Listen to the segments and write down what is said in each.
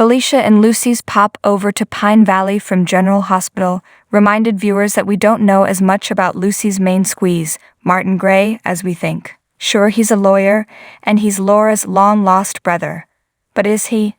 Felicia and Lucy's pop over to Pine Valley from General Hospital reminded viewers that we don't know as much about Lucy's main squeeze, Martin Gray, as we think. Sure, he's a lawyer, and he's Laura's long-lost brother. But is he?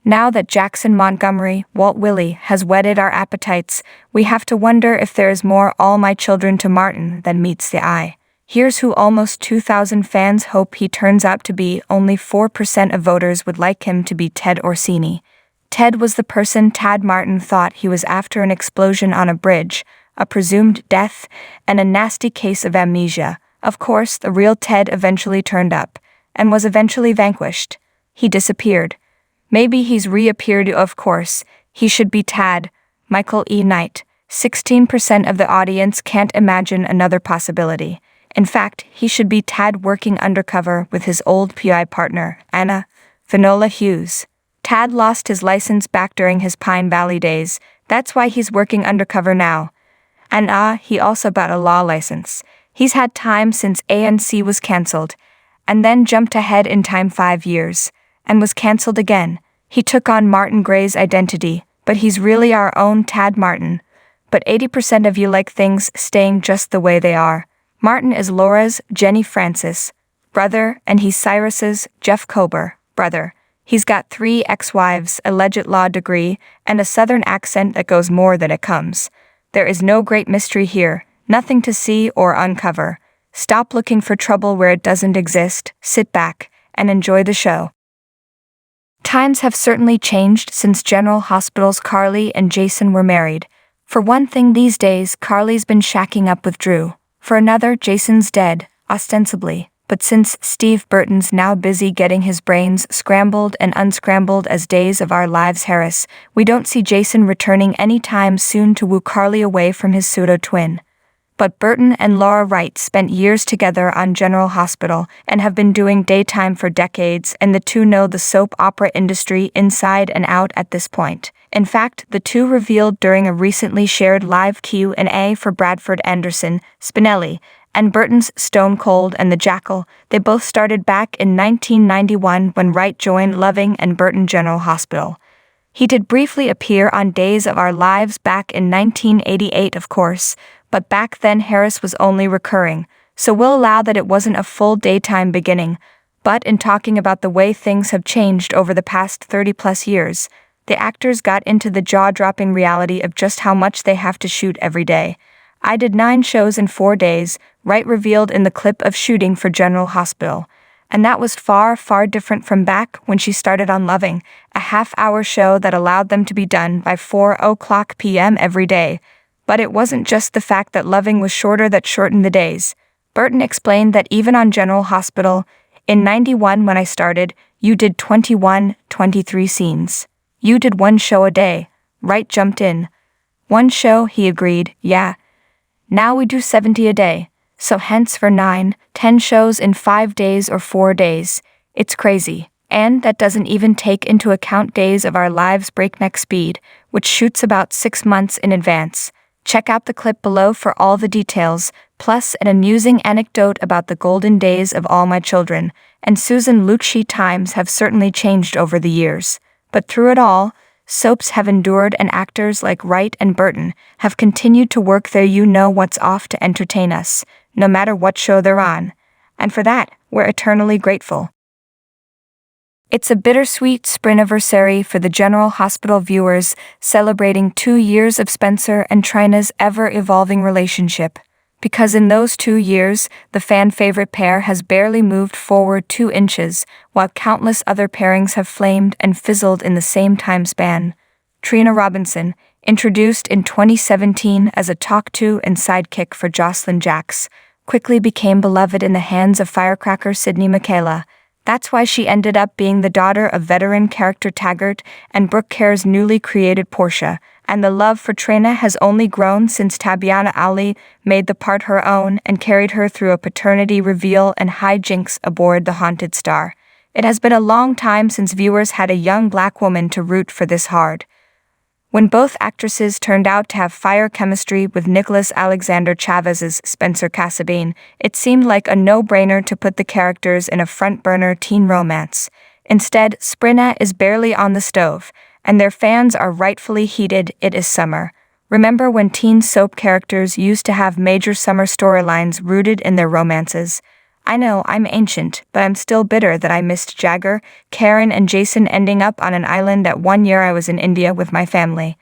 Now that Jackson Montgomery, Walt Willie, has whetted our appetites, we have to wonder if there is more All My Children to Martin than meets the eye. Here's who almost 2,000 fans hope he turns out to be. Only 4% of voters would like him to be Ted Orsini. Ted was the person Tad Martin thought he was after an explosion on a bridge, a presumed death, and a nasty case of amnesia. Of course, the real Ted eventually turned up, and was eventually vanquished. He disappeared. Maybe he's reappeared. Of course, he should be Tad. Michael E. Knight. 16% of the audience can't imagine another possibility. In fact, he should be Tad working undercover with his old PI partner, Anna Finola Hughes. Tad lost his license back during his Pine Valley days. That's why he's working undercover now. And he also got a law license. He's had time since ANC was cancelled, and then jumped ahead in time 5 years, and was cancelled again. He took on Martin Gray's identity, but he's really our own Tad Martin. But 80% of you like things staying just the way they are. Martin is Laura's Jenny Francis brother, and he's Cyrus's Jeff Kober brother. He's got 3 ex-wives, a legit law degree, and a southern accent that goes more than it comes. There is no great mystery here, nothing to see or uncover. Stop looking for trouble where it doesn't exist, sit back, and enjoy the show. Times have certainly changed since General Hospital's Carly and Jason were married. For one thing, these days, Carly's been shacking up with Drew. For another, Jason's dead, ostensibly, but since Steve Burton's now busy getting his brains scrambled and unscrambled as Days of Our Lives Harris, we don't see Jason returning anytime soon to woo Carly away from his pseudo-twin. But Burton and Laura Wright spent years together on General Hospital and have been doing daytime for decades, and the two know the soap opera industry inside and out at this point. In fact, the two revealed during a recently shared live Q&A for Bradford Anderson, Spinelli, and Burton's Stone Cold and the Jackal, they both started back in 1991 when Wright joined Loving and Burton General Hospital. He did briefly appear on Days of Our Lives back in 1988, of course, but back then Harris was only recurring, so we'll allow that it wasn't a full daytime beginning. But in talking about the way things have changed over the past 30-plus years, the actors got into the jaw-dropping reality of just how much they have to shoot every day. I did 9 shows in 4 days, Wright revealed in the clip of shooting for General Hospital. And that was far, far different from back when she started on Loving, a half-hour show that allowed them to be done by 4:00 p.m. every day. But it wasn't just the fact that Loving was shorter that shortened the days. Burton explained that even on General Hospital, in 91 when I started, you did 21, 23 scenes. You did 1 show a day. Wright jumped in. 1 show, he agreed, yeah. Now we do 70 a day. So hence for 9, 10 shows in 5 days or 4 days. It's crazy. And that doesn't even take into account Days of Our Lives Breakneck Speed, which shoots about 6 months in advance. Check out the clip below for all the details, plus an amusing anecdote about the golden days of All My Children, and Susan Lucci. Times have certainly changed over the years. But through it all, soaps have endured, and actors like Wright and Burton have continued to work their you-know-what's-off to entertain us, no matter what show they're on. And for that, we're eternally grateful. It's a bittersweet sprintiversary for the General Hospital viewers, celebrating 2 years of Spencer and Trina's ever-evolving relationship. Because in those 2 years, the fan-favorite pair has barely moved forward 2 inches, while countless other pairings have flamed and fizzled in the same time span. Trina Robinson, introduced in 2017 as a talk-to and sidekick for Jocelyn Jacks, quickly became beloved in the hands of firecracker Sydney Michaela. That's why she ended up being the daughter of veteran character Taggart and Brooke Kerr's newly created Portia, and the love for Trina has only grown since Tabyana Ali made the part her own and carried her through a paternity reveal and hijinks aboard the Haunted Star. It has been a long time since viewers had a young black woman to root for this hard. When both actresses turned out to have fire chemistry with Nicholas Alexander Chavez's Spencer Casabine, it seemed like a no-brainer to put the characters in a front-burner teen romance. Instead, Sprinna is barely on the stove, and their fans are rightfully heated. It is summer. Remember when teen soap characters used to have major summer storylines rooted in their romances? I know, I'm ancient, but I'm still bitter that I missed Jagger, Karen, and Jason ending up on an island that one year I was in India with my family.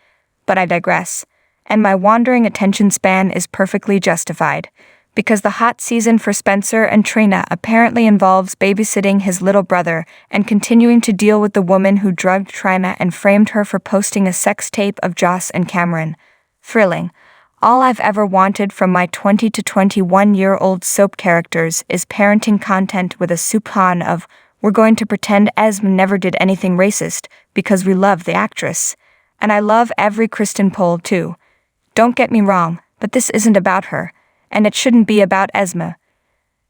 But I digress. And my wandering attention span is perfectly justified, because the hot season for Spencer and Trina apparently involves babysitting his little brother and continuing to deal with the woman who drugged Trina and framed her for posting a sex tape of Joss and Cameron. Thrilling. All I've ever wanted from my 20 to 21-year-old soap characters is parenting content with a soupçon of, we're going to pretend Esme never did anything racist because we love the actress. And I love every Kristen Pohl too. Don't get me wrong, but this isn't about her, and it shouldn't be about Esme.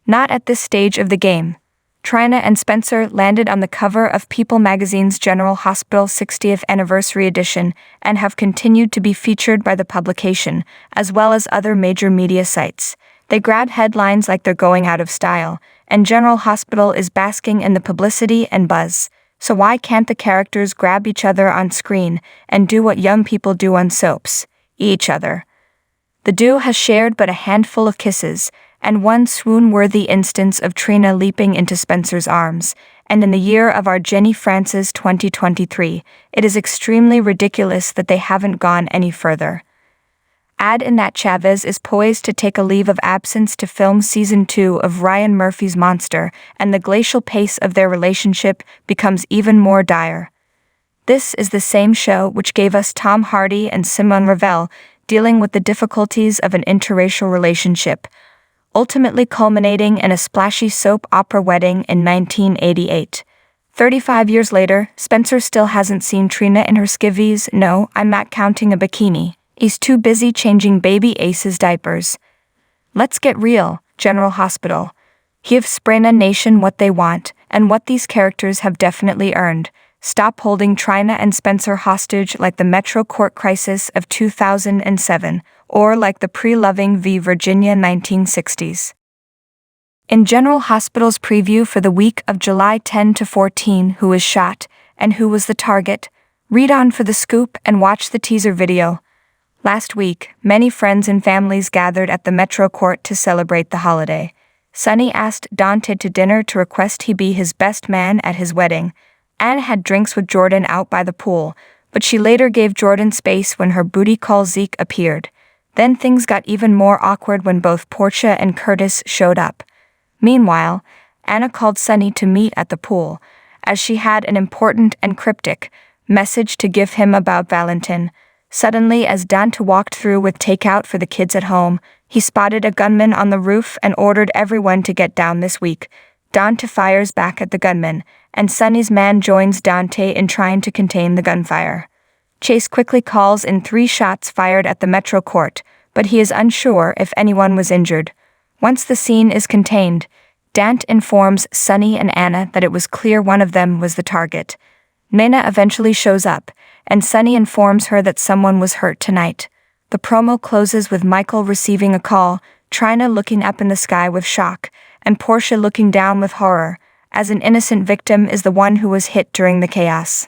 Not at this stage of the game. Trina and Spencer landed on the cover of People magazine's General Hospital 60th Anniversary edition and have continued to be featured by the publication, as well as other major media sites. They grab headlines like they're going out of style, and General Hospital is basking in the publicity and buzz. So why can't the characters grab each other on screen and do what young people do on soaps? Each other. The duo has shared but a handful of kisses, and one swoon-worthy instance of Trina leaping into Spencer's arms, and in the year of our Jenny Francis 2023, it is extremely ridiculous that they haven't gone any further. Add in that Chavez is poised to take a leave of absence to film Season 2 of Ryan Murphy's Monster, and the glacial pace of their relationship becomes even more dire. This is the same show which gave us Tom Hardy and Simone Ravel dealing with the difficulties of an interracial relationship, ultimately culminating in a splashy soap opera wedding in 1988. 35 years later, Spencer still hasn't seen Trina in her skivvies. No, I'm not counting a bikini. He's too busy changing baby Ace's diapers. Let's get real, General Hospital. Give Sprinna Nation what they want, and what these characters have definitely earned. Stop holding Trina and Spencer hostage like the Metro Court crisis of 2007, or like the pre-Loving v. Virginia 1960s. In General Hospital's preview for the week of July 10 to 14, who was shot and who was the target, read on for the scoop and watch the teaser video. Last week, many friends and families gathered at the Metro Court to celebrate the holiday. Sonny asked Dante to dinner to request he be his best man at his wedding. Anne had drinks with Jordan out by the pool, but she later gave Jordan space when her booty call Zeke appeared. Then things got even more awkward when both Portia and Curtis showed up. Meanwhile, Anna called Sonny to meet at the pool, as she had an important and cryptic message to give him about Valentin. Suddenly, as Dante walked through with takeout for the kids at home, he spotted a gunman on the roof and ordered everyone to get down this week. Dante fires back at the gunman, and Sonny's man joins Dante in trying to contain the gunfire. Chase quickly calls in 3 shots fired at the Metro Court, but he is unsure if anyone was injured. Once the scene is contained, Dante informs Sonny and Anna that it was clear one of them was the target. Nena eventually shows up, and Sonny informs her that someone was hurt tonight. The promo closes with Michael receiving a call, Trina looking up in the sky with shock, and Portia looking down with horror, as an innocent victim is the one who was hit during the chaos.